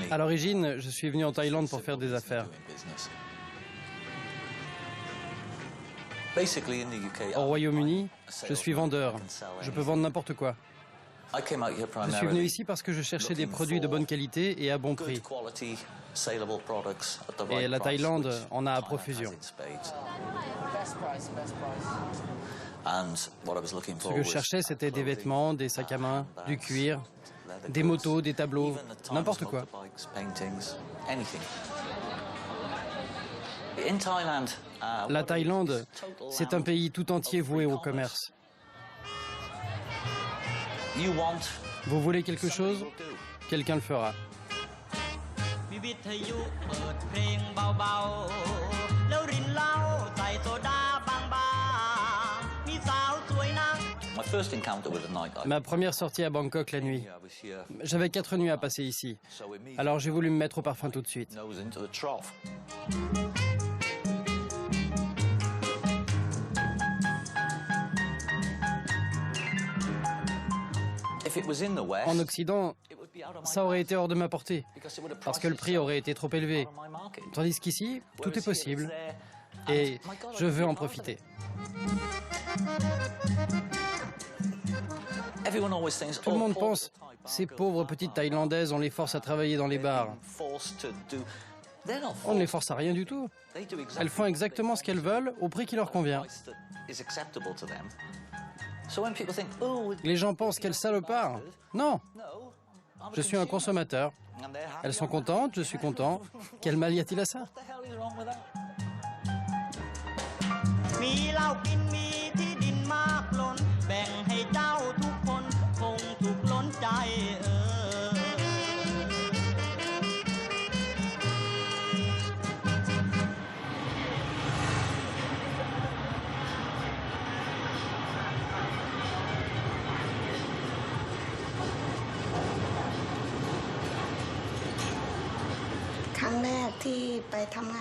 À l'origine, je suis venu en Thaïlande pour faire des affaires. Au Royaume-Uni, je suis vendeur. Je peux vendre n'importe quoi. Je suis venu ici parce que je cherchais des produits de bonne qualité et à bon prix. Et la Thaïlande en a à profusion. Ce que je cherchais, c'était des vêtements, des sacs à main, du cuir, des motos, des tableaux, n'importe quoi. La Thaïlande, c'est un pays tout entier voué au commerce. Vous voulez quelque chose? Quelqu'un le fera. Ma première sortie à Bangkok la nuit. J'avais 4 nuits à passer ici. Alors j'ai voulu me mettre au parfum tout de suite. En Occident, ça aurait été hors de ma portée, parce que le prix aurait été trop élevé. Tandis qu'ici, tout est possible. Et je veux en profiter. Tout le monde pense, ces pauvres petites Thaïlandaises, on les force à travailler dans les bars. On ne les force à rien du tout. Elles font exactement ce qu'elles veulent, au prix qui leur convient. Les gens pensent qu'elles salopard. Non, je suis un consommateur. Elles sont contentes, je suis content. Quel mal y a-t-il à ça?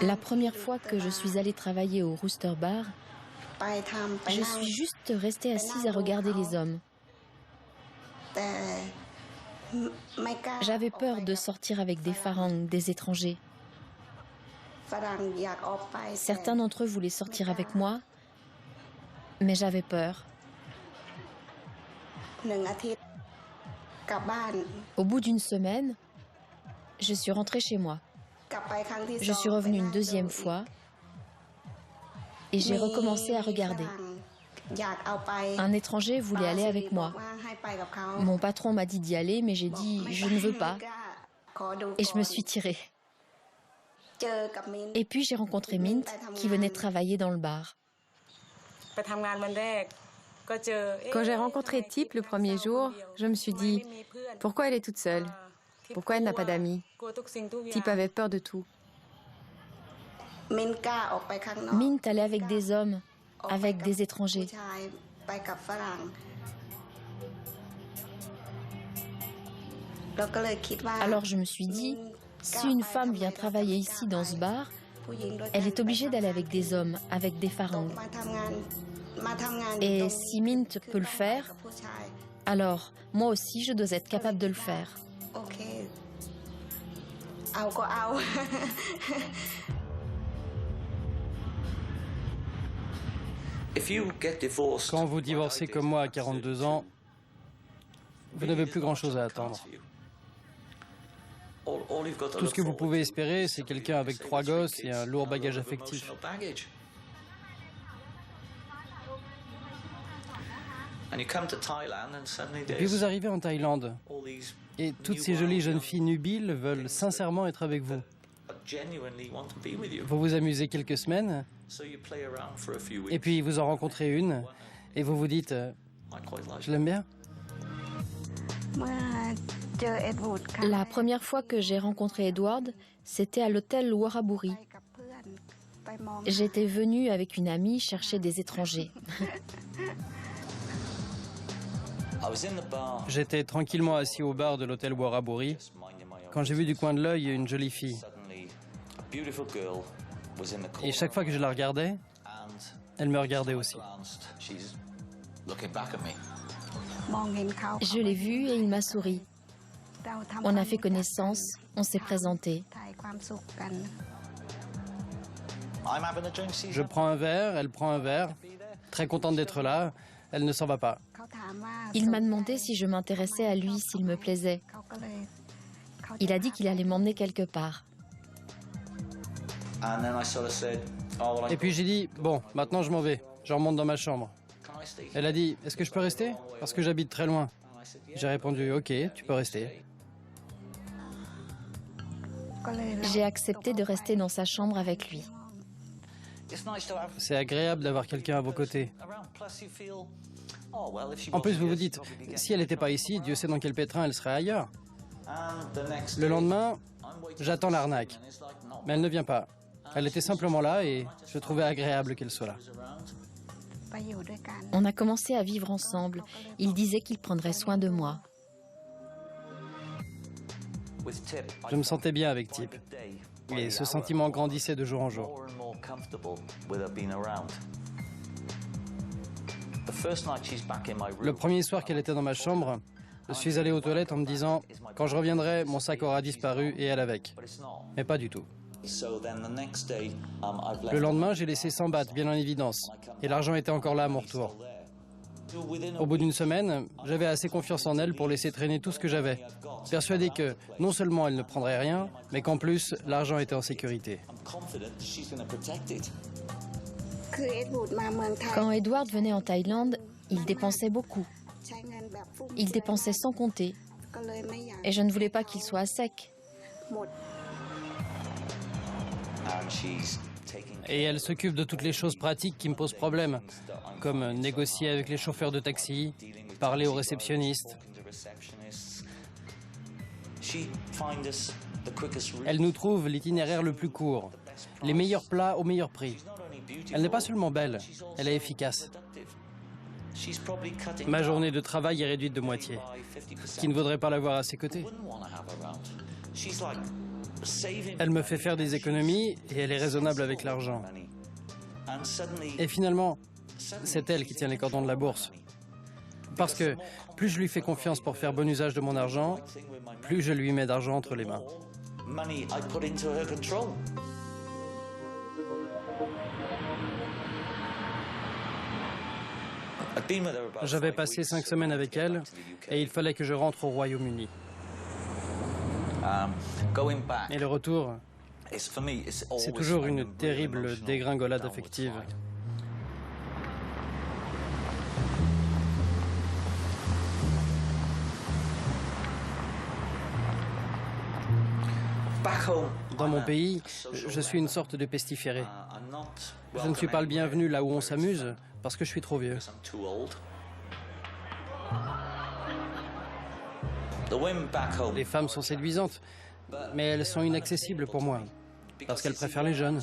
La première fois que je suis allée travailler au Rooster Bar, je suis juste restée assise à regarder les hommes. J'avais peur de sortir avec des Farangs, des étrangers. Certains d'entre eux voulaient sortir avec moi, mais j'avais peur. Au bout d'une semaine, je suis rentrée chez moi. Je suis revenue une deuxième fois et j'ai recommencé à regarder. Un étranger voulait aller avec moi. Mon patron m'a dit d'y aller, mais j'ai dit « je ne veux pas » et je me suis tirée. Et puis j'ai rencontré Mint qui venait travailler dans le bar. Quand j'ai rencontré Tip le premier jour, je me suis dit « pourquoi elle est toute seule ? Pourquoi elle n'a pas d'amis ?» Tip avait peur de tout. Mint allait avec des hommes, avec des étrangers. Alors je me suis dit, si une femme vient travailler ici dans ce bar, elle est obligée d'aller avec des hommes, avec des Farangs. Et si Mint peut le faire, alors moi aussi je dois être capable de le faire. Quand vous divorcez comme moi à 42 ans, vous n'avez plus grand-chose à attendre. Tout ce que vous pouvez espérer, c'est quelqu'un avec 3 gosses et un lourd bagage affectif. Et puis vous arrivez en Thaïlande, et toutes ces jolies jeunes filles nubiles veulent sincèrement être avec vous. Vous vous amusez quelques semaines, et puis vous en rencontrez une, et vous vous dites « je l'aime bien ». La première fois que j'ai rencontré Edward, c'était à l'hôtel Waraburi. J'étais venue avec une amie chercher des étrangers. J'étais tranquillement assis au bar de l'hôtel Waraburi quand j'ai vu du coin de l'œil une jolie fille. Et chaque fois que je la regardais, elle me regardait aussi. Je l'ai vu et il m'a souri. On a fait connaissance, on s'est présenté. Je prends un verre, elle prend un verre. Très contente d'être là, elle ne s'en va pas. Il m'a demandé si je m'intéressais à lui, s'il me plaisait. Il a dit qu'il allait m'emmener quelque part. Et puis j'ai dit, bon, maintenant je m'en vais, je remonte dans ma chambre. Elle a dit, est-ce que je peux rester? Parce que j'habite très loin. J'ai répondu, ok, tu peux rester. J'ai accepté de rester dans sa chambre avec lui. C'est agréable d'avoir quelqu'un à vos côtés. En plus, vous vous dites, si elle n'était pas ici, Dieu sait dans quel pétrin elle serait ailleurs. Le lendemain, j'attends l'arnaque. Mais elle ne vient pas. Elle était simplement là et je trouvais agréable qu'elle soit là. On a commencé à vivre ensemble. Il disait qu'il prendrait soin de moi. Je me sentais bien avec Tip. Et ce sentiment grandissait de jour en jour. Le premier soir qu'elle était dans ma chambre, je suis allé aux toilettes en me disant « Quand je reviendrai, mon sac aura disparu et elle avec. » Mais pas du tout. Le lendemain, j'ai laissé 100 bahts bien en évidence. Et l'argent était encore là à mon retour. Au bout d'une semaine, j'avais assez confiance en elle pour laisser traîner tout ce que j'avais. Persuadé que non seulement elle ne prendrait rien, mais qu'en plus, l'argent était en sécurité. Quand Edward venait en Thaïlande, il dépensait beaucoup. Il dépensait sans compter. Et je ne voulais pas qu'il soit à sec. Et elle s'occupe de toutes les choses pratiques qui me posent problème, comme négocier avec les chauffeurs de taxi, parler aux réceptionnistes. Elle nous trouve l'itinéraire le plus court, les meilleurs plats au meilleur prix. Elle n'est pas seulement belle, elle est efficace. Ma journée de travail est réduite de moitié. Qui ne voudrait pas l'avoir à ses côtés? Elle me fait faire des économies et elle est raisonnable avec l'argent. Et finalement, c'est elle qui tient les cordons de la bourse. Parce que plus je lui fais confiance pour faire bon usage de mon argent, plus je lui mets d'argent entre les mains. J'avais passé 5 semaines avec elle et il fallait que je rentre au Royaume-Uni. Et le retour, c'est toujours une terrible dégringolade affective. Dans mon pays, je suis une sorte de pestiféré. Je ne suis pas le bienvenu là où on s'amuse parce que je suis trop vieux. Les femmes sont séduisantes, mais elles sont inaccessibles pour moi, parce qu'elles préfèrent les jeunes.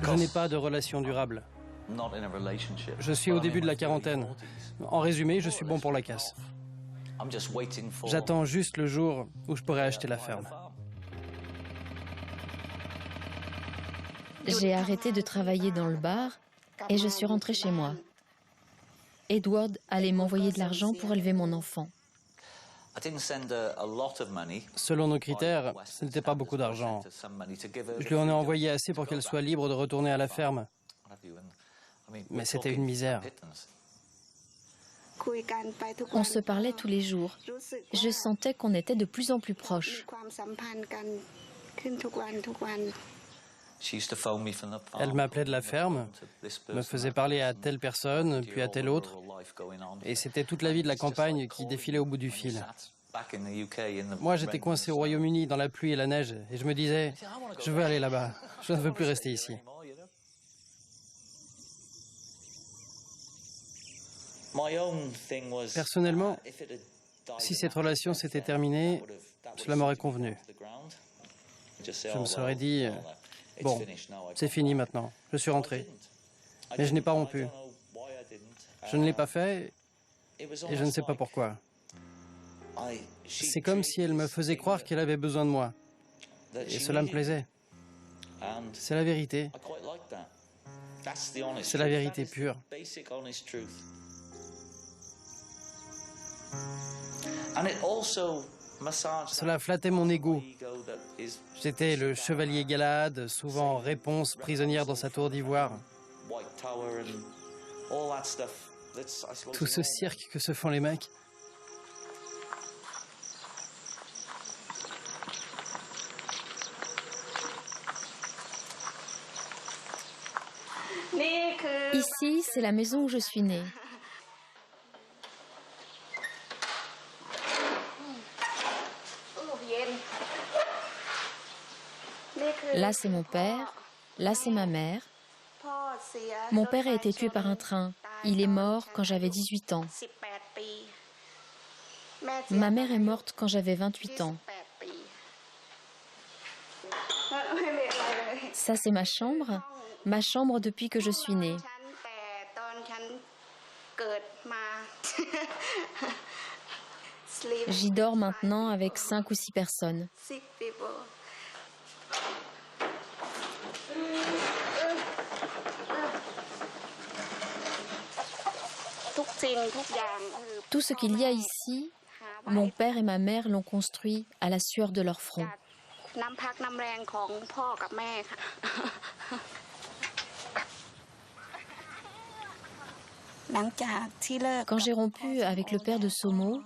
Je n'ai pas de relation durable. Je suis au début de la quarantaine. En résumé, je suis bon pour la casse. J'attends juste le jour où je pourrai acheter la ferme. J'ai arrêté de travailler dans le bar et je suis rentrée chez moi. Edward allait m'envoyer de l'argent pour élever mon enfant. Selon nos critères, ce n'était pas beaucoup d'argent. Je lui en ai envoyé assez pour qu'elle soit libre de retourner à la ferme. Mais c'était une misère. On se parlait tous les jours. Je sentais qu'on était de plus en plus proches. Elle m'appelait de la ferme, me faisait parler à telle personne, puis à telle autre. Et c'était toute la vie de la campagne qui défilait au bout du fil. Moi, j'étais coincé au Royaume-Uni dans la pluie et la neige, et je me disais, je veux aller là-bas, je ne veux plus rester ici. Personnellement, si cette relation s'était terminée, cela m'aurait convenu. Je me serais dit, bon, c'est fini maintenant, je suis rentré. Mais je n'ai pas rompu. Je ne l'ai pas fait, et je ne sais pas pourquoi. C'est comme si elle me faisait croire qu'elle avait besoin de moi. Et cela me plaisait. C'est la vérité. C'est la vérité pure. Cela flattait mon ego. J'étais le chevalier Galahad, souvent réponse prisonnière dans sa tour d'ivoire. Tout ce cirque que se font les mecs. Ici, c'est la maison où je suis née. Là, c'est mon père. Là, c'est ma mère. Mon père a été tué par un train. Il est mort quand j'avais 18 ans. Ma mère est morte quand j'avais 28 ans. Ça, c'est ma chambre depuis que je suis née. J'y dors maintenant avec 5 ou 6 personnes. Tout ce qu'il y a ici, mon père et ma mère l'ont construit à la sueur de leur front. Quand j'ai rompu avec le père de Somo,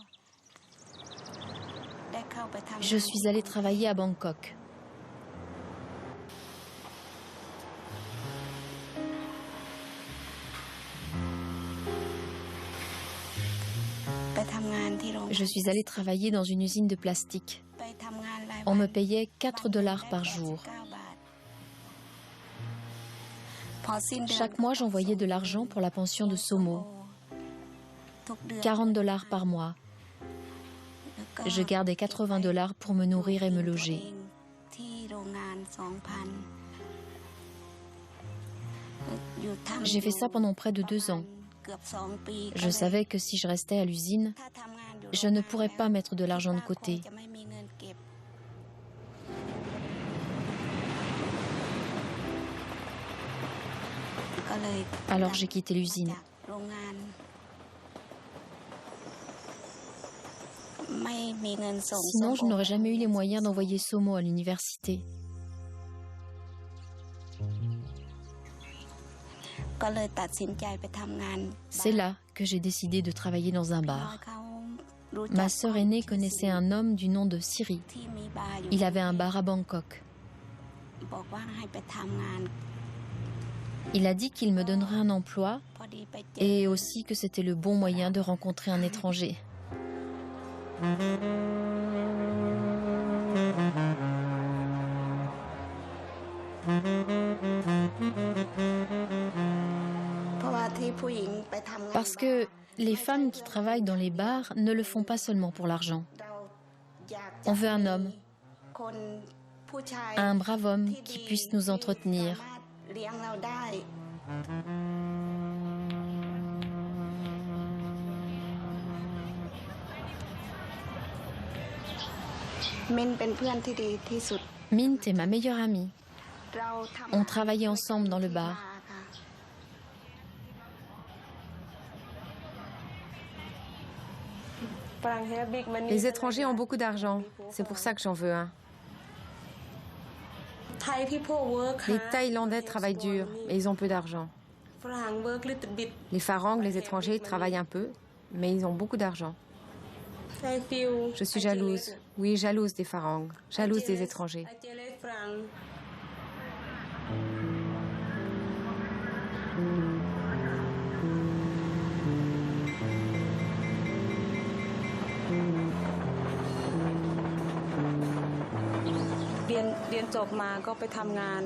je suis allée travailler à Bangkok. Je suis allée travailler dans une usine de plastique. On me payait 4 $ par jour. Chaque mois, j'envoyais de l'argent pour la pension de Somo. 40 $ par mois. Je gardais 80 $ pour me nourrir et me loger. J'ai fait ça pendant près de 2 ans. Je savais que si je restais à l'usine, je ne pourrais pas mettre de l'argent de côté. Alors j'ai quitté l'usine. Sinon, je n'aurais jamais eu les moyens d'envoyer Somo à l'université. C'est là que j'ai décidé de travailler dans un bar. Ma sœur aînée connaissait un homme du nom de Siri. Il avait un bar à Bangkok. Il a dit qu'il me donnerait un emploi et aussi que c'était le bon moyen de rencontrer un étranger. Parce que les femmes qui travaillent dans les bars ne le font pas seulement pour l'argent. On veut un homme, un brave homme qui puisse nous entretenir. Mint est ma meilleure amie. On travaillait ensemble dans le bar. Les étrangers ont beaucoup d'argent. C'est pour ça que j'en veux un. Les Thaïlandais travaillent dur, mais ils ont peu d'argent. Les Farangs, les étrangers, travaillent un peu, mais ils ont beaucoup d'argent. Je suis jalouse. Oui, jalouse des Farangs, jalouse des étrangers.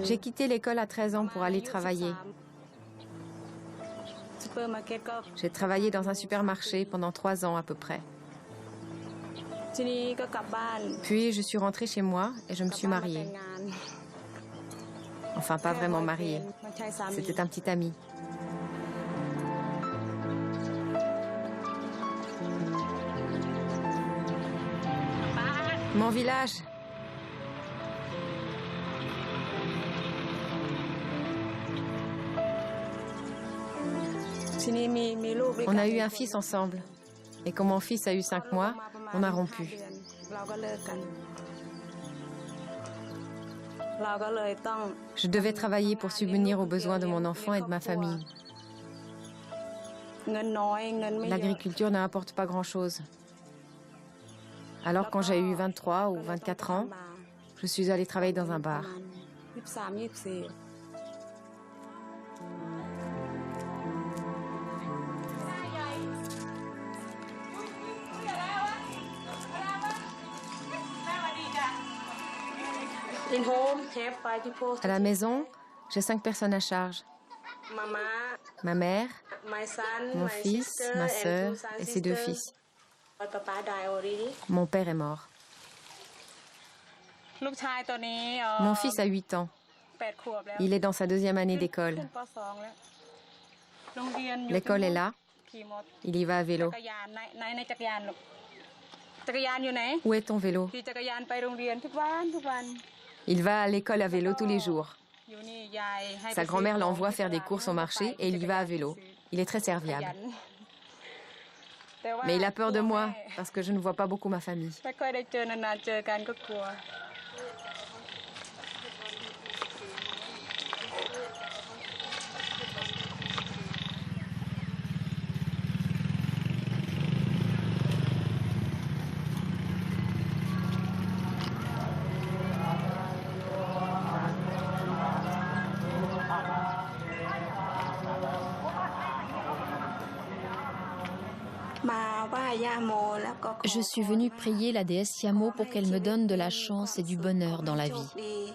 J'ai quitté l'école à 13 ans pour aller travailler. J'ai travaillé dans un supermarché pendant 3 ans à peu près. Puis je suis rentrée chez moi et je me suis mariée. Enfin, pas vraiment mariée. C'était un petit ami. Mon village. On a eu un fils ensemble. Et quand mon fils a eu 5 mois, on a rompu. Je devais travailler pour subvenir aux besoins de mon enfant et de ma famille. L'agriculture n'apporte pas grand-chose. Alors quand j'ai eu 23 ou 24 ans, je suis allée travailler dans un bar. À la maison, j'ai 5 personnes à charge. Ma mère, mon fils, ma sœur et ses 2 fils. Mon père est mort. Mon fils a 8 ans. Il est dans sa 2e année d'école. L'école est là. Il y va à vélo. Où est ton vélo? Il va à l'école à vélo tous les jours. Sa grand-mère l'envoie faire des courses au marché et il y va à vélo. Il est très serviable. Mais il a peur de moi parce que je ne vois pas beaucoup ma famille. Je suis venue prier la déesse Yamo pour qu'elle me donne de la chance et du bonheur dans la vie.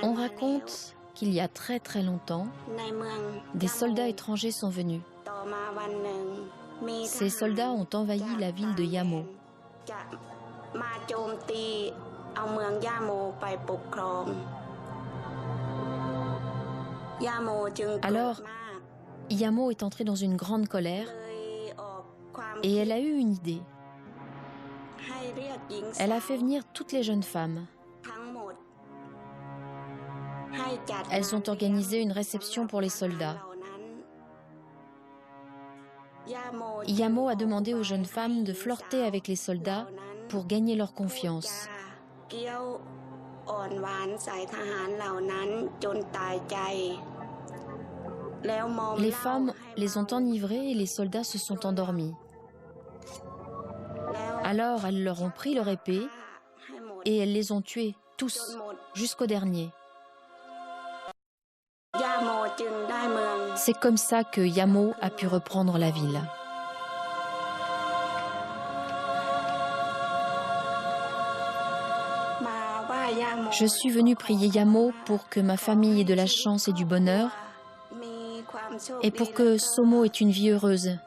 On raconte qu'il y a très très longtemps, des soldats étrangers sont venus. Ces soldats ont envahi la ville de Yamo. Alors, Yamo est entrée dans une grande colère et elle a eu une idée. Elle a fait venir toutes les jeunes femmes. Elles ont organisé une réception pour les soldats. Yamo a demandé aux jeunes femmes de flirter avec les soldats pour gagner leur confiance. Les femmes les ont enivrés et les soldats se sont endormis. Alors elles leur ont pris leur épée et elles les ont tués, tous, jusqu'au dernier. C'est comme ça que Yamo a pu reprendre la ville. Je suis venue prier Yamo pour que ma famille ait de la chance et du bonheur et pour que Somo ait une vie heureuse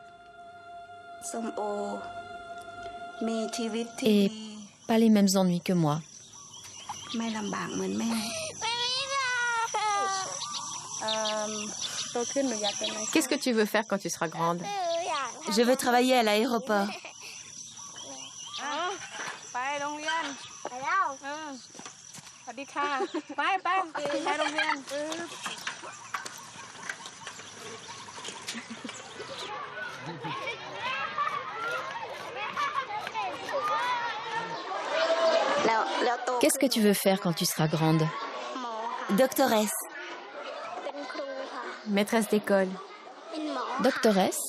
et pas les mêmes ennuis que moi. Qu'est-ce que tu veux faire quand tu seras grande? Je veux travailler à l'aéroport. Qu'est-ce que tu veux faire quand tu seras grande? Doctoresse. Maîtresse d'école. Doctoresse?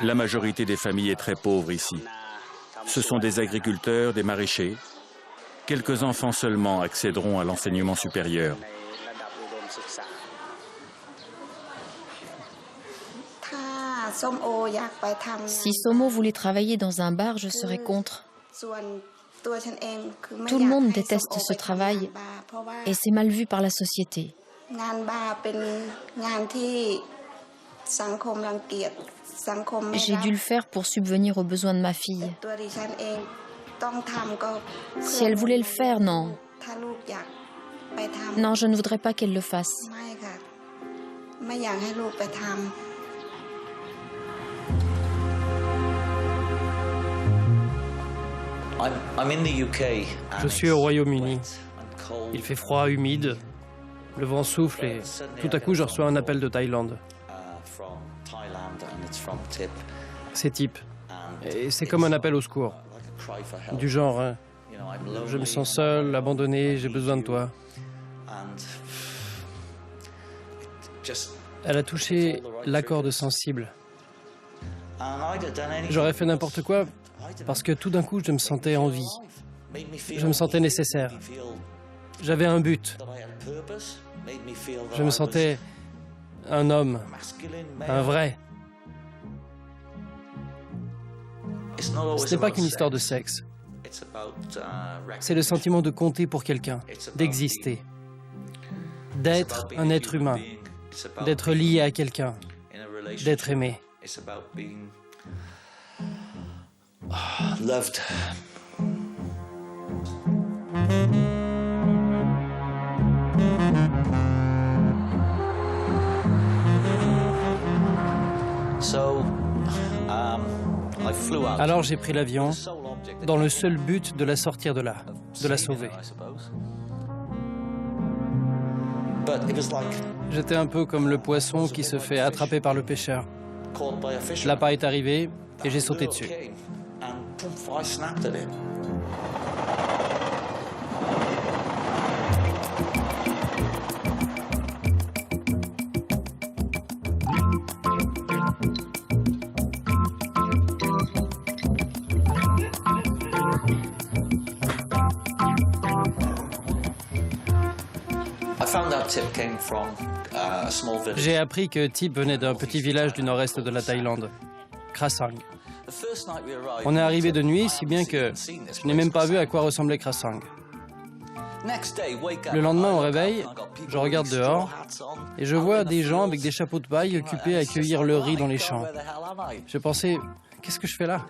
La majorité des familles est très pauvre ici. Ce sont des agriculteurs, des maraîchers. Quelques enfants seulement accéderont à l'enseignement supérieur. Si Somo voulait travailler dans un bar, je serais contre. Tout le monde déteste ce travail et c'est mal vu par la société. J'ai dû le faire pour subvenir aux besoins de ma fille. Si elle voulait le faire, non. Non, je ne voudrais pas qu'elle le fasse. Je suis au Royaume-Uni. Il fait froid, humide, le vent souffle et tout à coup je reçois un appel de Thaïlande. C'est Tip. Et c'est comme un appel au secours. Du genre, je me sens seul, abandonné, j'ai besoin de toi. Elle a touché la corde sensible. J'aurais fait n'importe quoi parce que tout d'un coup je me sentais en vie. Je me sentais nécessaire. J'avais un but. Je me sentais un homme, un vrai. Ce n'est pas qu'une histoire de sexe. C'est le sentiment de compter pour quelqu'un, d'exister, d'être un être humain, d'être lié à quelqu'un, d'être aimé. Loved. Alors j'ai pris l'avion dans le seul but de la sortir de là, de la sauver. J'étais un peu comme le poisson qui se fait attraper par le pêcheur. L'appât est arrivé et j'ai sauté dessus. J'ai appris que Tip venait d'un petit village du nord-est de la Thaïlande, Krasang. On est arrivé de nuit, si bien que je n'ai même pas vu à quoi ressemblait Krasang. Le lendemain, au réveil, je regarde dehors et je vois des gens avec des chapeaux de paille occupés à cueillir le riz dans les champs. Je pensais, qu'est-ce que je fais là?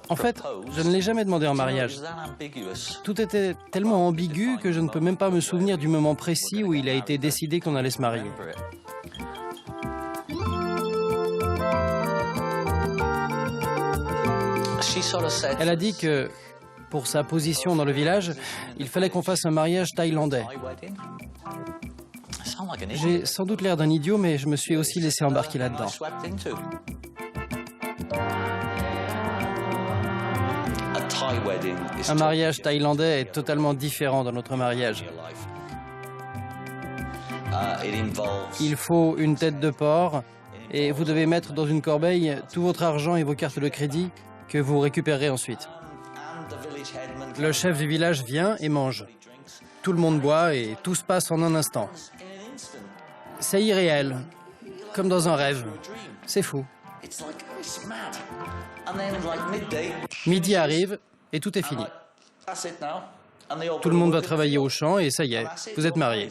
En fait, je ne l'ai jamais demandé en mariage. Tout était tellement ambigu que je ne peux même pas me souvenir du moment précis où il a été décidé qu'on allait se marier. Elle a dit que, pour sa position dans le village, il fallait qu'on fasse un mariage thaïlandais. J'ai sans doute l'air d'un idiot, mais je me suis aussi laissé embarquer là-dedans. Un mariage thaïlandais est totalement différent de notre mariage. Il faut une tête de porc et vous devez mettre dans une corbeille tout votre argent et vos cartes de crédit que vous récupérerez ensuite. Le chef du village vient et mange. Tout le monde boit et tout se passe en un instant. C'est irréel, comme dans un rêve. C'est fou. Midi arrive et tout est fini. Tout le monde va travailler au champ et ça y est, vous êtes mariés.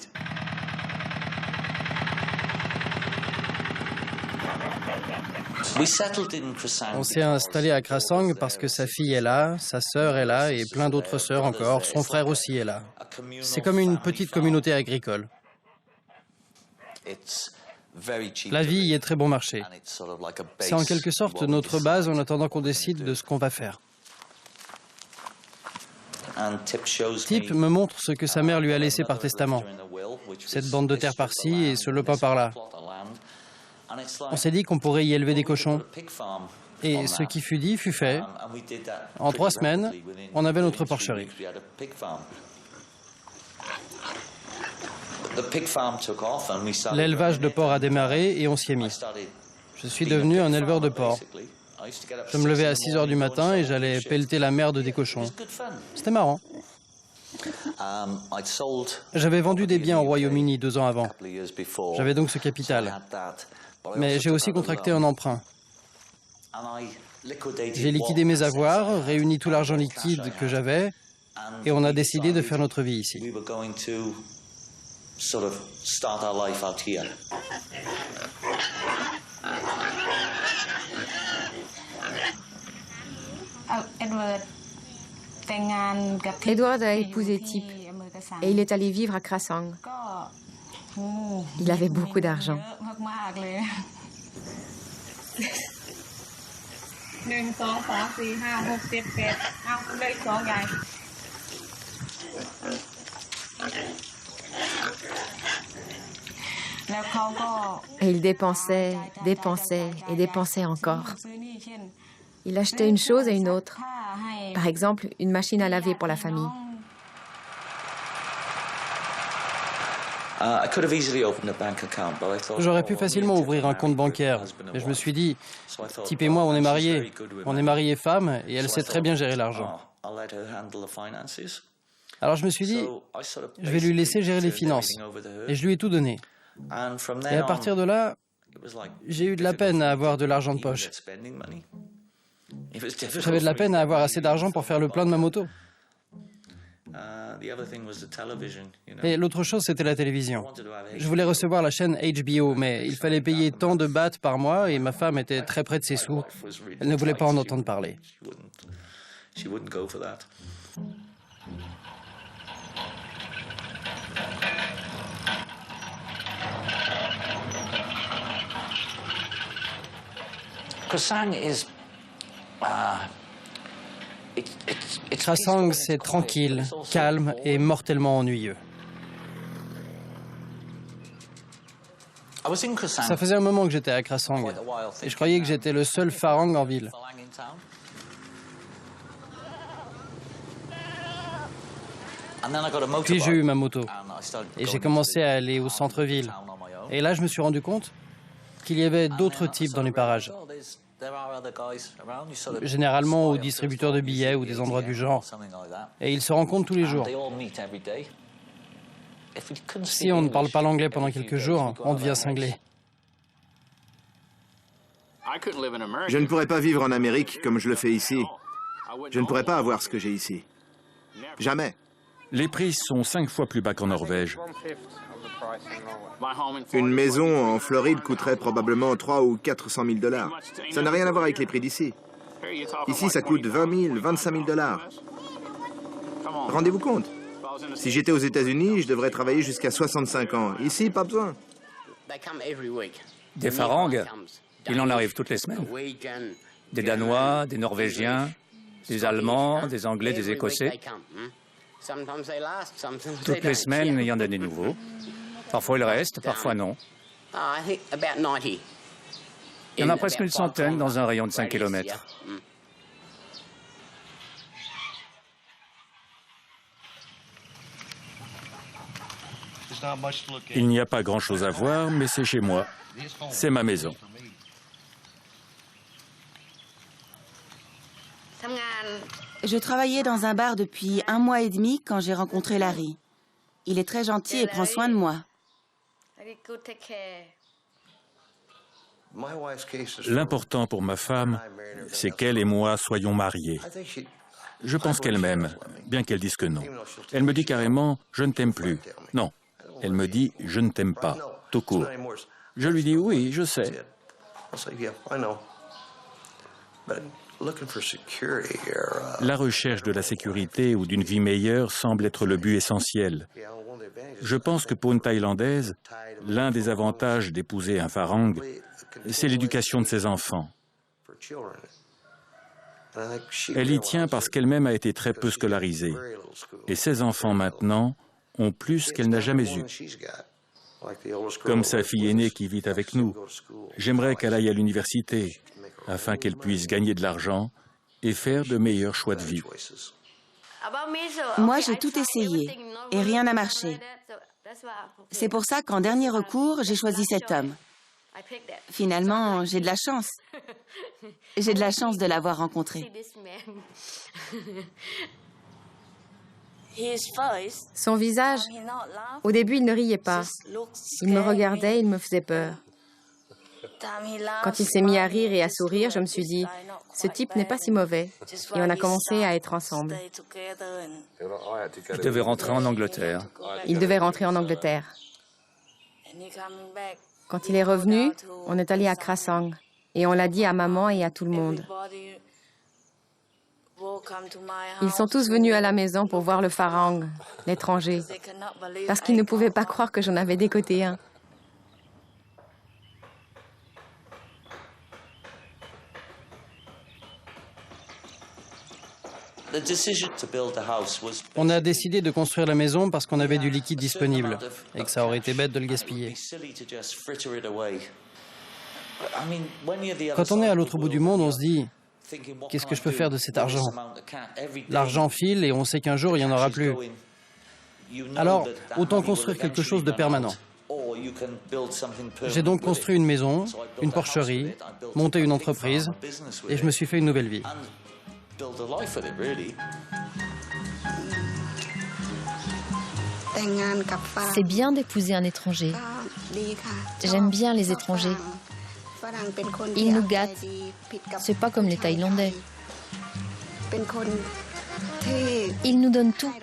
On s'est installé à Krasang parce que sa fille est là, sa sœur est là et plein d'autres sœurs encore. Son frère aussi est là. C'est comme une petite communauté agricole. La vie y est très bon marché. C'est en quelque sorte notre base en attendant qu'on décide de ce qu'on va faire. Tip me montre ce que sa mère lui a laissé par testament. Cette bande de terre par-ci et ce lopin par-là. On s'est dit qu'on pourrait y élever des cochons. Et ce qui fut dit fut fait. En 3 semaines, on avait notre porcherie. L'élevage de porcs a démarré et on s'y est mis. Je suis devenu un éleveur de porcs. Je me levais à 6 heures du matin et j'allais pelleter la merde des cochons. C'était marrant. J'avais vendu des biens au Royaume-Uni 2 ans avant. J'avais donc ce capital. Mais j'ai aussi contracté un emprunt. J'ai liquidé mes avoirs, réuni tout l'argent liquide que j'avais et on a décidé de faire notre vie ici. Edward a épousé Tip et il est allé vivre à Krasang. Il avait beaucoup d'argent. Et il dépensait, dépensait et dépensait encore. Il achetait une chose et une autre. Par exemple, une machine à laver pour la famille. J'aurais pu facilement ouvrir un compte bancaire, mais je me suis dit, Tip et moi, on est mariés. On est mariés femmes et elle sait très bien gérer l'argent. Alors je me suis dit, je vais lui laisser gérer les finances. Et je lui ai tout donné. Et à partir de là, j'ai eu de la peine à avoir de l'argent de poche. J'avais de la peine à avoir assez d'argent pour faire le plein de ma moto. Et l'autre chose, c'était la télévision. Je voulais recevoir la chaîne HBO, mais il fallait payer tant de bahts par mois et ma femme était très près de ses sous. Elle ne voulait pas en entendre parler. Krasang, c'est tranquille, calme et mortellement ennuyeux. Ça faisait un moment que j'étais à Krasang et je croyais que j'étais le seul Farang en ville. Puis j'ai eu ma moto et j'ai commencé à aller au centre-ville. Et là, je me suis rendu compte qu'il y avait d'autres types dans les parages. Généralement aux distributeurs de billets ou des endroits du genre. Et ils se rencontrent tous les jours. Si on ne parle pas l'anglais pendant quelques jours, on devient cinglé. Je ne pourrais pas vivre en Amérique comme je le fais ici. Je ne pourrais pas avoir ce que j'ai ici. Jamais. Les prix sont 5 fois plus bas qu'en Norvège. Une maison en Floride coûterait probablement 300 ou 400 000 $. Ça n'a rien à voir avec les prix d'ici. Ici, ça coûte 20 000, 25 000 $. Rendez-vous compte? Si j'étais aux États-Unis, je devrais travailler jusqu'à 65 ans. Ici, pas besoin. Des Farangs, il en arrive toutes les semaines. Des Danois, des Norvégiens, des Allemands, des Anglais, des Écossais. Toutes les semaines, il y en a des nouveaux. Parfois, ils restent, parfois non. Il y en a presque une centaine dans un rayon de 5 km. Il n'y a pas grand-chose à voir, mais c'est chez moi. C'est ma maison. Je travaillais dans un bar depuis 1 mois et demi quand j'ai rencontré Larry. Il est très gentil et prend soin de moi. L'important pour ma femme, c'est qu'elle et moi soyons mariés. Je pense qu'elle m'aime, bien qu'elle dise que non. Elle me dit carrément « je ne t'aime plus ». Non, elle me dit « je ne t'aime pas », tout court. Je lui dis « oui, je sais ». La recherche de la sécurité ou d'une vie meilleure semble être le but essentiel. Je pense que pour une Thaïlandaise, l'un des avantages d'épouser un Farang, c'est l'éducation de ses enfants. Elle y tient parce qu'elle-même a été très peu scolarisée. Et ses enfants maintenant ont plus qu'elle n'a jamais eu. Comme sa fille aînée qui vit avec nous, j'aimerais qu'elle aille à l'université afin qu'elle puisse gagner de l'argent et faire de meilleurs choix de vie. Moi, j'ai tout essayé et rien n'a marché. C'est pour ça qu'en dernier recours, j'ai choisi cet homme. Finalement, j'ai de la chance. J'ai de la chance de l'avoir rencontré. Son visage, au début, il ne riait pas. Il me regardait, il me faisait peur. Quand il s'est mis à rire et à sourire, je me suis dit, ce type n'est pas si mauvais. Et on a commencé à être ensemble. Je devais rentrer en Angleterre. Il devait rentrer en Angleterre. Quand il est revenu, on est allé à Krasang. Et on l'a dit à maman et à tout le monde. Ils sont tous venus à la maison pour voir le Farang, l'étranger, parce qu'ils ne pouvaient pas croire que j'en avais décoté un. On a décidé de construire la maison parce qu'on avait du liquide disponible et que ça aurait été bête de le gaspiller. Quand on est à l'autre bout du monde, on se dit « Qu'est-ce que je peux faire de cet argent ?» L'argent file et on sait qu'un jour, il n'y en aura plus. Alors, autant construire quelque chose de permanent. J'ai donc construit une maison, une porcherie, monté une entreprise et je me suis fait une nouvelle vie. C'est bien d'épouser un étranger. J'aime bien les étrangers. Ils nous gâtent. C'est pas comme les Thaïlandais. Ils nous donnent tout.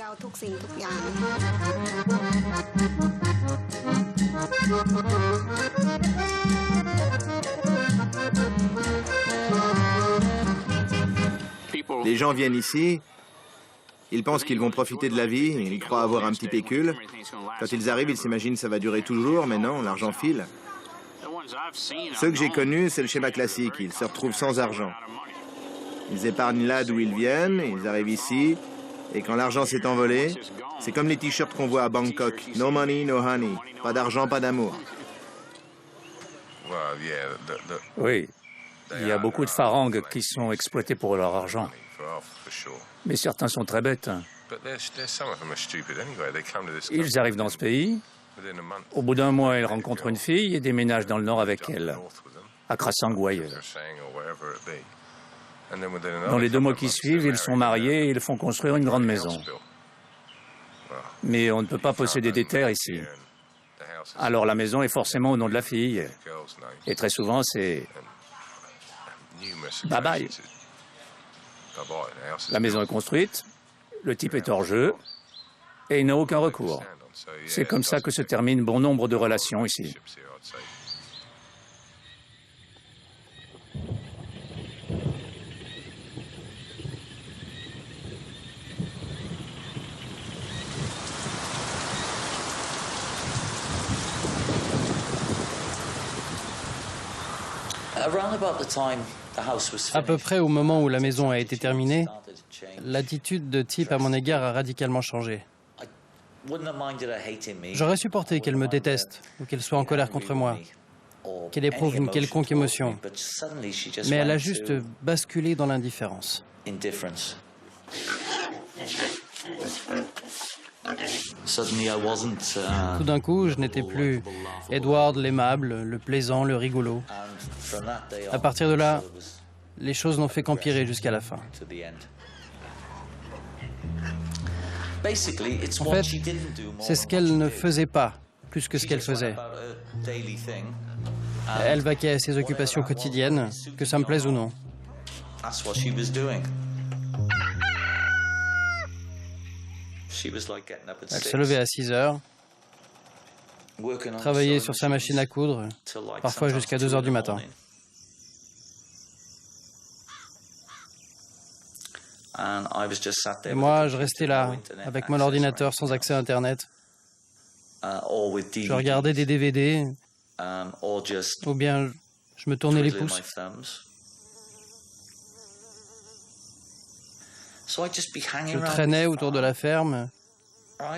Les gens viennent ici, ils pensent qu'ils vont profiter de la vie, ils croient avoir un petit pécule. Quand ils arrivent, ils s'imaginent que ça va durer toujours, mais non, l'argent file. Ceux que j'ai connus, c'est le schéma classique, ils se retrouvent sans argent. Ils épargnent là d'où ils viennent, ils arrivent ici, et quand l'argent s'est envolé, c'est comme les t-shirts qu'on voit à Bangkok. No money, no honey. Pas d'argent, pas d'amour. Oui, il y a beaucoup de Farangs qui sont exploités pour leur argent. Mais certains sont très bêtes. Ils arrivent dans ce pays, au bout d'un mois, ils rencontrent une fille et déménagent dans le nord avec elle, à Krasang ou ailleurs. Dans les 2 mois qui suivent, ils sont mariés et ils font construire une grande maison. Mais on ne peut pas posséder des terres ici. Alors la maison est forcément au nom de la fille. Et très souvent, c'est bye bye. La maison est construite, le type est hors jeu et il n'a aucun recours. C'est comme ça que se terminent bon nombre de relations ici. À peu près au moment où la maison a été terminée, l'attitude de Tip à mon égard a radicalement changé. J'aurais supporté qu'elle me déteste ou qu'elle soit en colère contre moi, qu'elle éprouve une quelconque émotion, mais elle a juste basculé dans l'indifférence. Tout d'un coup, je n'étais plus Edward l'aimable, le plaisant, le rigolo. À partir de là, les choses n'ont fait qu'empirer jusqu'à la fin. En fait, c'est ce qu'elle ne faisait pas, plus que ce qu'elle faisait. Elle vaquait à ses occupations quotidiennes, que ça me plaise ou non. Elle se levait à 6 heures, travaillait sur sa machine à coudre, parfois jusqu'à 2 heures du matin. Et moi, je restais là, avec mon ordinateur sans accès à Internet. Je regardais des DVD, ou bien je me tournais les pouces. Je traînais autour de la ferme,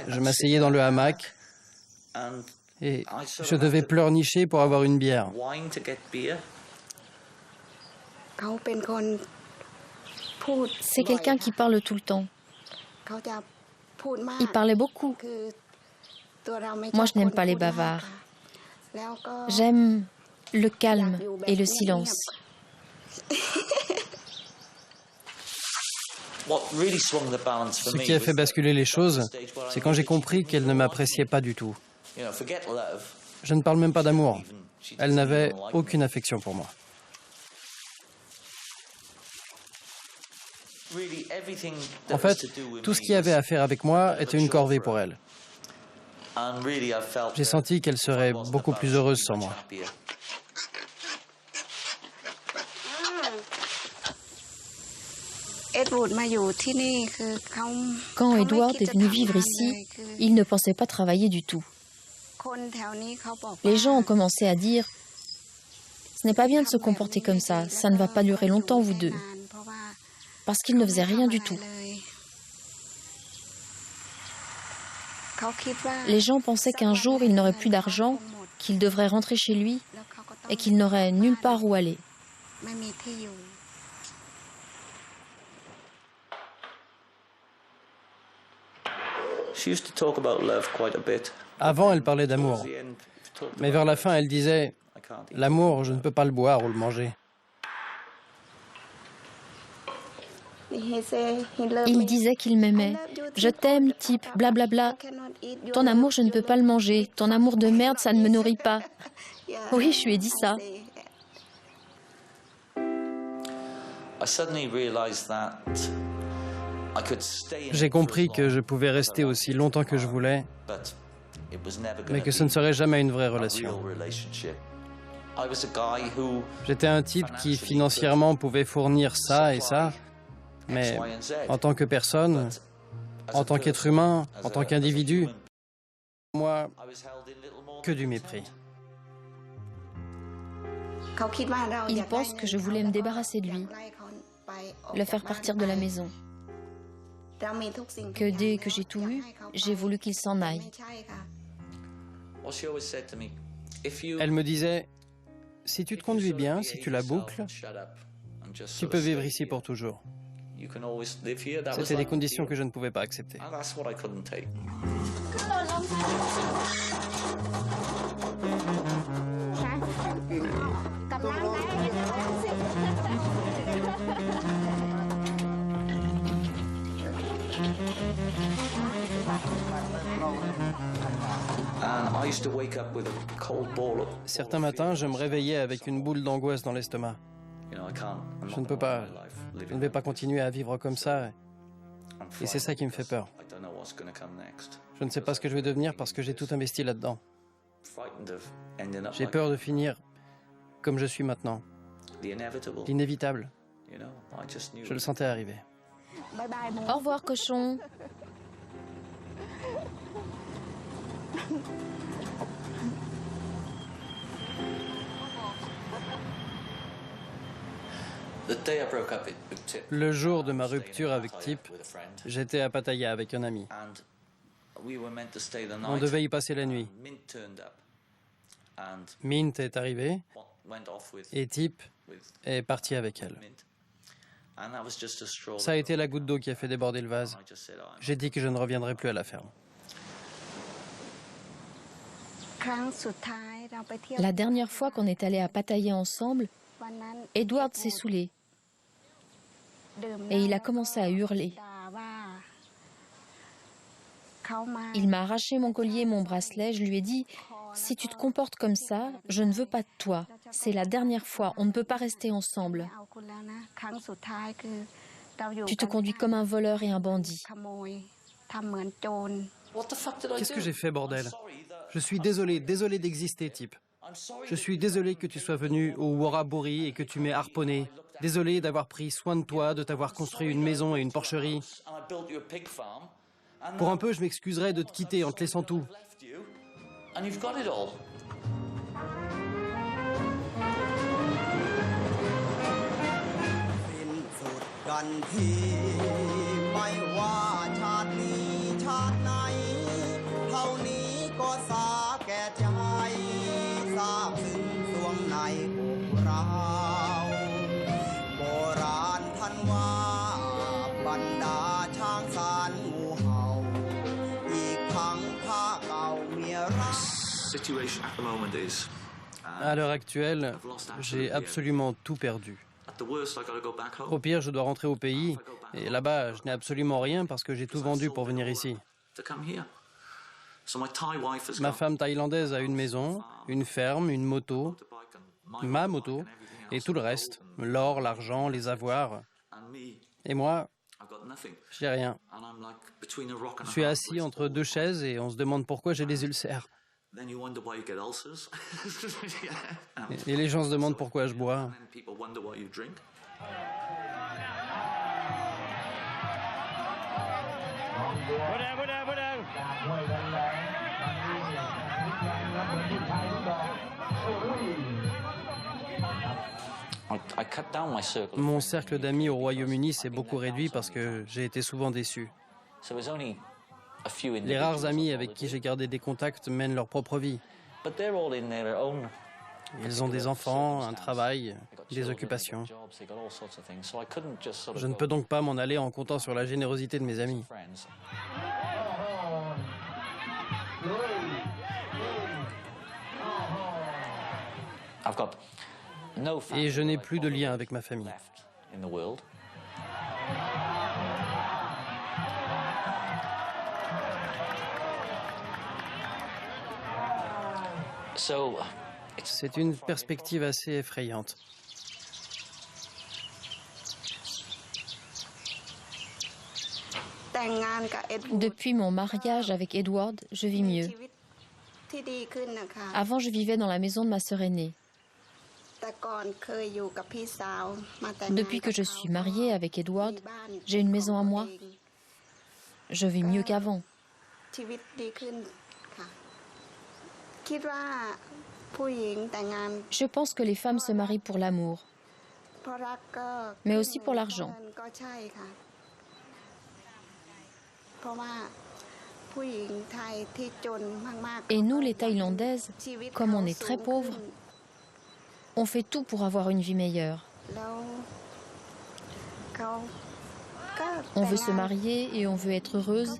je m'asseyais dans le hamac et je devais pleurnicher pour avoir une bière. C'est quelqu'un qui parle tout le temps. Il parlait beaucoup. Moi, je n'aime pas les bavards. J'aime le calme et le silence. Ce qui a fait basculer les choses, c'est quand j'ai compris qu'elle ne m'appréciait pas du tout. Je ne parle même pas d'amour. Elle n'avait aucune affection pour moi. En fait, tout ce qui avait à faire avec moi était une corvée pour elle. J'ai senti qu'elle serait beaucoup plus heureuse sans moi. Quand Edward est venu vivre ici, il ne pensait pas travailler du tout. Les gens ont commencé à dire « Ce n'est pas bien de se comporter comme ça ne va pas durer longtemps, vous deux. » Parce qu'il ne faisait rien du tout. Les gens pensaient qu'un jour, il n'aurait plus d'argent, qu'il devrait rentrer chez lui et qu'il n'aurait nulle part où aller. Avant, elle parlait d'amour. Mais vers la fin, elle disait « L'amour, je ne peux pas le boire ou le manger. » Il disait qu'il m'aimait. « Je t'aime, type, blablabla. Ton amour, je ne peux pas le manger. Ton amour de merde, ça ne me nourrit pas. » Oui, je lui ai dit ça. J'ai compris que je pouvais rester aussi longtemps que je voulais, mais que ce ne serait jamais une vraie relation. J'étais un type qui financièrement pouvait fournir ça et ça, mais en tant que personne, en tant qu'être humain, en tant qu'individu, moi, que du mépris. Il pense que je voulais me débarrasser de lui, le faire partir de la maison. Que dès que j'ai tout eu, j'ai voulu qu'il s'en aille. Elle me disait, si tu te conduis bien, si tu la boucles, tu peux vivre ici pour toujours. C'était des conditions que je ne pouvais pas accepter. Certains matins, je me réveillais avec une boule d'angoisse dans l'estomac. Je ne peux pas, je ne vais pas continuer à vivre comme ça. Et c'est ça qui me fait peur. Je ne sais pas ce que je vais devenir parce que j'ai tout investi là-dedans. J'ai peur de finir comme je suis maintenant. L'inévitable. Je le sentais arriver. Au revoir, cochon. Le jour de ma rupture avec Tip, j'étais à Pattaya avec un ami. On devait y passer la nuit. Mint est arrivé et Tip est parti avec elle. Ça a été la goutte d'eau qui a fait déborder le vase. J'ai dit que je ne reviendrai plus à la ferme. La dernière fois qu'on est allé à Pattaya ensemble, Edward s'est saoulé et il a commencé à hurler. Il m'a arraché mon collier et mon bracelet. Je lui ai dit « Si tu te comportes comme ça, je ne veux pas de toi. C'est la dernière fois, on ne peut pas rester ensemble. Tu te conduis comme un voleur et un bandit. » Qu'est-ce que j'ai fait, bordel? Je suis désolé d'exister, Tip. Je suis désolé que tu sois venu au Waraburi et que tu m'aies harponné. Désolé d'avoir pris soin de toi, de t'avoir construit une maison et une porcherie. Pour un peu, je m'excuserais de te quitter en te laissant tout. À l'heure actuelle, j'ai absolument tout perdu. Au pire, je dois rentrer au pays, et là-bas, je n'ai absolument rien parce que j'ai tout vendu pour venir ici. Ma femme thaïlandaise a une maison, une ferme, une moto, ma moto, et tout le reste, l'or, l'argent, les avoirs. Et moi, j'ai rien. Je suis assis entre deux chaises et on se demande pourquoi j'ai des ulcères. Et les gens se demandent pourquoi je bois. Mon cercle d'amis au Royaume-Uni s'est beaucoup réduit parce que j'ai été souvent déçu. Les rares amis avec qui j'ai gardé des contacts mènent leur propre vie. Ils ont des enfants, un travail, des occupations. Je ne peux donc pas m'en aller en comptant sur la générosité de mes amis. Et je n'ai plus de lien avec ma famille. C'est une perspective assez effrayante. Depuis mon mariage avec Edward, je vis mieux. Avant, je vivais dans la maison de ma sœur aînée. Depuis que je suis mariée avec Edward, j'ai une maison à moi. Je vis mieux qu'avant. Je pense que les femmes se marient pour l'amour, mais aussi pour l'argent. Et nous, les Thaïlandaises, comme on est très pauvres, on fait tout pour avoir une vie meilleure. On veut se marier et on veut être heureuse.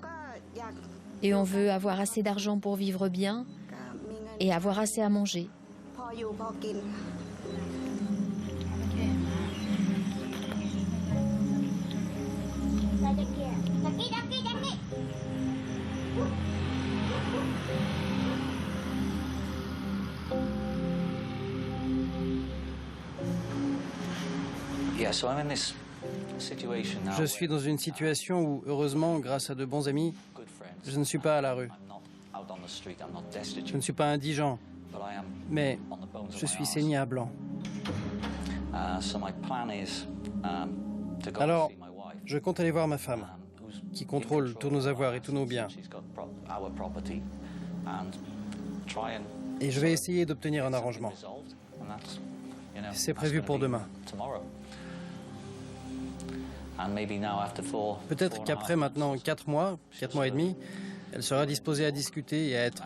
Et on veut avoir assez d'argent pour vivre bien et avoir assez à manger. Je suis dans une situation où, heureusement, grâce à de bons amis, je ne suis pas à la rue. Je ne suis pas indigent, mais je suis saigné à blanc. Alors, je compte aller voir ma femme, qui contrôle tous nos avoirs et tous nos biens. Et je vais essayer d'obtenir un arrangement. C'est prévu pour demain. Peut-être qu'après maintenant 4 mois et demi, elle sera disposée à discuter et à être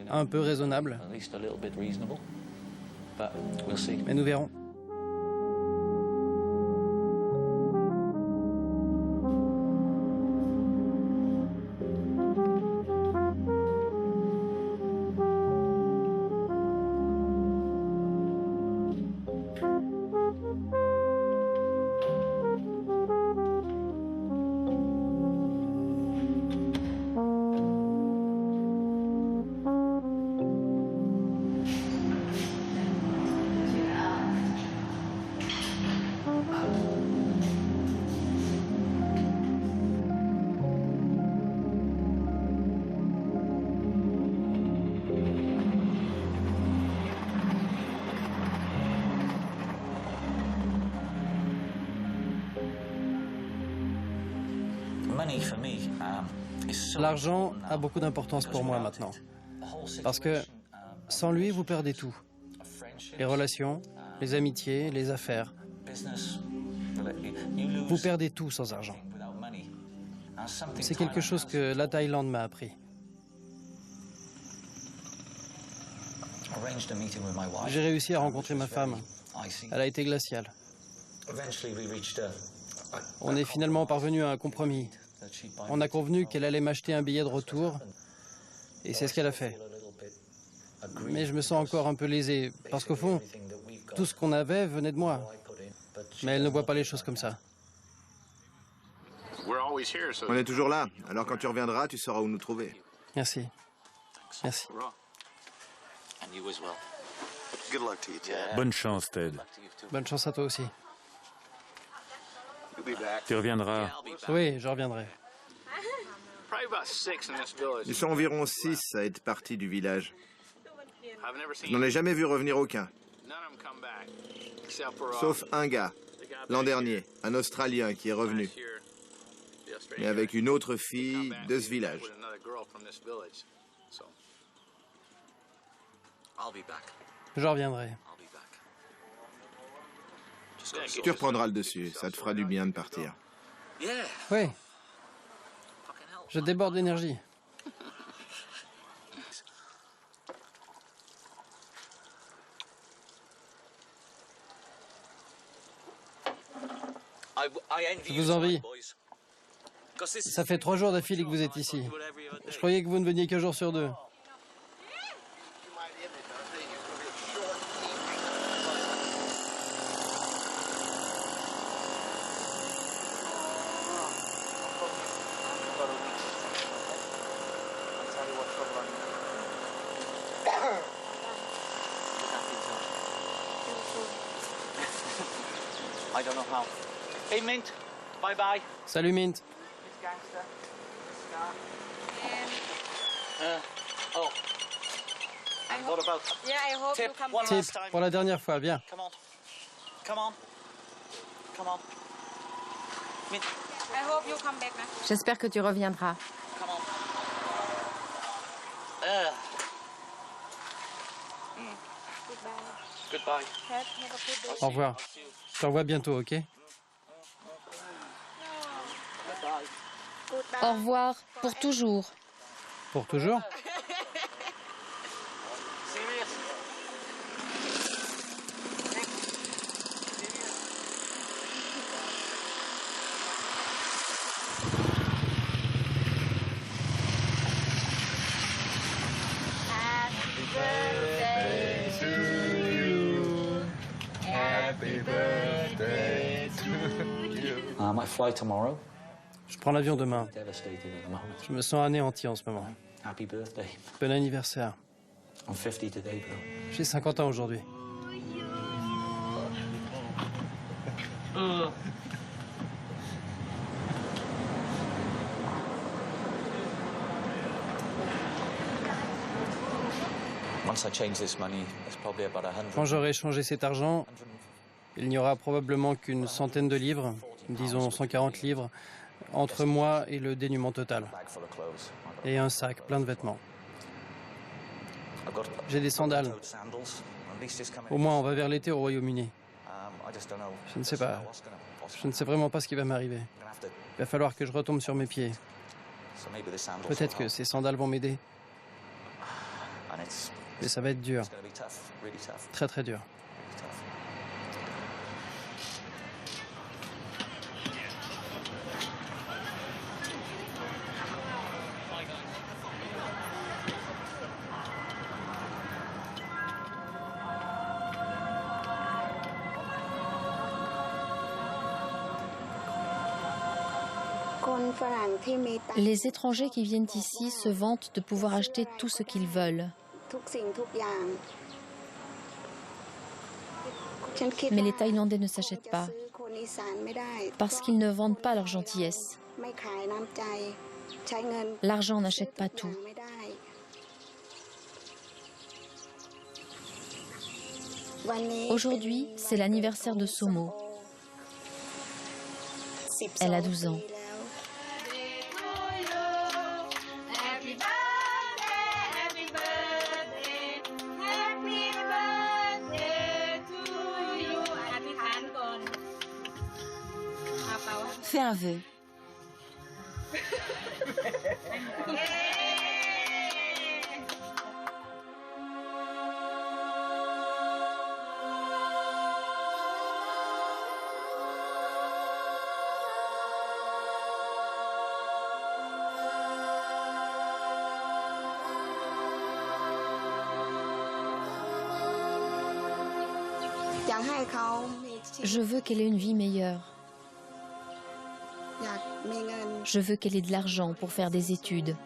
un peu raisonnable. Mais nous verrons. L'argent a beaucoup d'importance pour moi maintenant. Parce que sans lui, vous perdez tout. Les relations, les amitiés, les affaires. Vous perdez tout sans argent. C'est quelque chose que la Thaïlande m'a appris. J'ai réussi à rencontrer ma femme. Elle a été glaciale. On est finalement parvenu à un compromis. On a convenu qu'elle allait m'acheter un billet de retour, et c'est ce qu'elle a fait. Mais je me sens encore un peu lésé, parce qu'au fond, tout ce qu'on avait venait de moi. Mais elle ne voit pas les choses comme ça. On est toujours là, alors quand tu reviendras, tu sauras où nous trouver. Merci. Merci. Bonne chance, Ted. Bonne chance à toi aussi. Tu reviendras. Oui, je reviendrai. Ils sont environ 6 à être partis du village. Je n'en ai jamais vu revenir aucun. Sauf un gars, l'an dernier, un Australien qui est revenu. mais avec une autre fille de ce village. Je reviendrai. Tu reprendras le dessus, ça te fera du bien de partir. Oui. Je déborde d'énergie. Je vous envie. Ça fait 3 jours d'affilée que vous êtes ici. Je croyais que vous ne veniez qu'un jour sur 2. Hey Mint, bye bye. Salut Mint. Oh. And what about tip one Tip last time? pour la dernière fois, bien. Come on. Come on. Come on. Mint, J'espère que tu reviendras. come on. Goodbye. Au revoir. Je te revois bientôt, ok? Au revoir pour toujours. Pour toujours? Serious? I fly tomorrow. Je prends l'avion demain. Devastated at the moment. Je me sens anéanti en ce moment. Happy birthday. Bon anniversaire. I'm 50 today, bro. J'ai 50 ans aujourd'hui. Once I change this money, it's probably about 100. Quand j'aurai échangé cet argent, il n'y aura probablement qu'une centaine de livres, disons 140 livres, entre moi et le dénuement total. Bag full of clothes. Et un sac plein de vêtements. I've got J'ai des sandales. toed sandals. At least it's coming. Au moins, on va vers l'été au Royaume-Uni. I just don't know. Je ne sais pas. what's gonna possibly Je ne sais vraiment pas ce qui va m'arriver. I'm gonna have to. Il va falloir que je retombe sur mes pieds. So maybe the sandals. Peut-être que ces sandales vont m'aider, And it's mais ça va être dur. gonna be tough, really tough, Très très dur. really tough. Les étrangers qui viennent ici se vantent de pouvoir acheter tout ce qu'ils veulent. Mais les Thaïlandais ne s'achètent pas parce qu'ils ne vendent pas leur gentillesse. L'argent n'achète pas tout. Aujourd'hui, c'est l'anniversaire de Somo. Elle a 12 ans. Fais un vœu. Je veux qu'elle ait une vie meilleure. Je veux qu'elle ait de l'argent pour faire des études.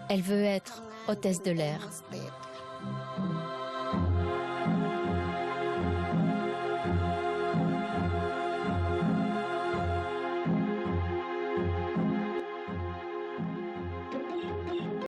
Elle veut être hôtesse de l'air.